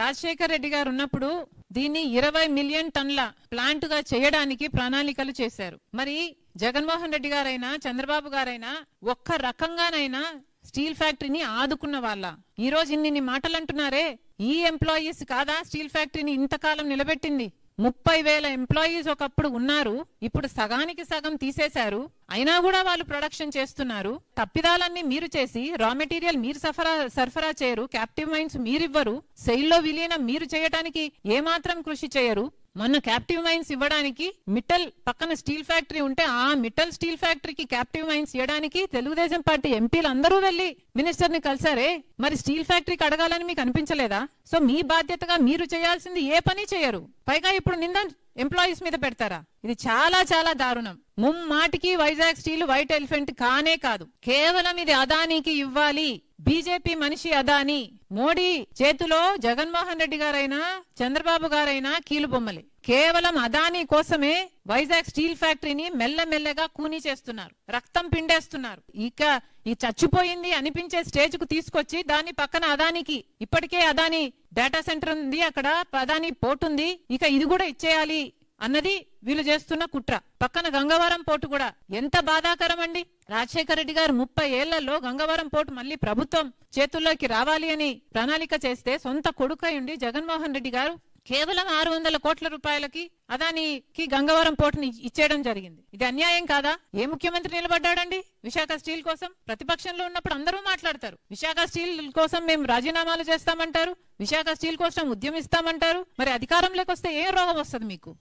రాజశేఖర్ రెడ్డి గారు ఉన్నప్పుడు దీన్ని 20 మిలియన్ టన్ల ప్లాంట్ గా చేయడానికి ప్రణాళికలు చేశారు. మరి జగన్మోహన్ రెడ్డి గారైనా చంద్రబాబు గారైనా ఒక్క రకంగానైనా స్టీల్ ఫ్యాక్టరీని ఆదుకున్న వాళ్ళ? ఈ రోజు ఇన్ని మాటలు అంటున్నారే, ఈ ఎంప్లాయీస్ కాదా స్టీల్ ఫ్యాక్టరీని ఇంతకాలం నిలబెట్టింది? 30,000 ఎంప్లాయీస్ ఒకప్పుడు ఉన్నారు, ఇప్పుడు సగానికి సగం తీసేశారు. అయినా కూడా వాళ్ళు ప్రొడక్షన్ చేస్తున్నారు. తప్పిదాలన్నీ మీరు చేసి రా మెటీరియల్ మీరు సరఫరా చేయరు, క్యాప్టివ్ మైన్స్ మీరివ్వరు, సెయిల్లో విలీనం మీరు చేయటానికి ఏమాత్రం కృషి చేయరు. మొన్న క్యాప్టివ్ మైన్స్ ఇవ్వడానికి మిట్టల్ పక్కన స్టీల్ ఫ్యాక్టరీ ఉంటే ఆ మిట్టల్ స్టీల్ ఫ్యాక్టరీకి క్యాప్టివ్ మైన్స్ ఇవ్వడానికి తెలుగుదేశం పార్టీ ఎంపీలు అందరూ వెళ్లి మినిస్టర్ ని కలిసారే. మరి స్టీల్ ఫ్యాక్టరీకి అడగాలని మీకు అనిపించలేదా? సో మీ బాధ్యతగా మీరు చేయాల్సింది ఏ పని చేయరు, పైగా ఇప్పుడు నింద ఎంప్లాయీస్ మీద పెడతారా? ఇది చాలా చాలా దారుణం. ముమ్మాటికి వైజాగ్ స్టీల్ వైట్ ఎలిఫెంట్ కానే కాదు, కేవలం ఇది అదానికి ఇవ్వాలి. బీజేపీ మనిషి అదాని, మోడీ చేతిలో జగన్మోహన్ రెడ్డి గారైనా చంద్రబాబు గారైనా కీలు బొమ్మలే. కేవలం అదాని కోసమే వైజాగ్ స్టీల్ ఫ్యాక్టరీని మెల్లమెల్లగా కూనీ చేస్తున్నారు, రక్తం పిండేస్తున్నారు. ఇక ఈ చచ్చిపోయింది అనిపించే స్టేజ్ కు తీసుకొచ్చి దాన్ని పక్కన అదానికి, ఇప్పటికే అదాని డేటా సెంటర్ ఉంది, అక్కడ అదాని పోర్ట్ ఉంది, ఇక ఇది కూడా ఇచ్చేయాలి అన్నది వీళ్ళు చేస్తున్న కుట్ర. పక్కన గంగవరం పోర్టు కూడా ఎంత బాధాకరం అండి. రాజశేఖర రెడ్డి గారు 30 ఏళ్లలో గంగవరం పోర్టు మళ్ళీ ప్రభుత్వం చేతుల్లోకి రావాలి అని ప్రణాళిక చేస్తే సొంత కొడుకై ఉండి జగన్మోహన్ రెడ్డి గారు కేవలం 600 కోట్ల రూపాయలకి అదానికి గంగవరం పోర్టుని ఇచ్చేయడం జరిగింది. ఇది అన్యాయం కాదా? ఏ ముఖ్యమంత్రి నిలబడ్డాడండి విశాఖ స్టీల్ కోసం? ప్రతిపక్షంలో ఉన్నప్పుడు అందరూ మాట్లాడతారు, విశాఖ స్టీల్ కోసం మేము రాజీనామాలు చేస్తామంటారు, విశాఖ స్టీల్ కోసం ఉద్యమిస్తామంటారు. మరి అధికారంలోకి వస్తే ఏం రోగం వస్తుంది మీకు?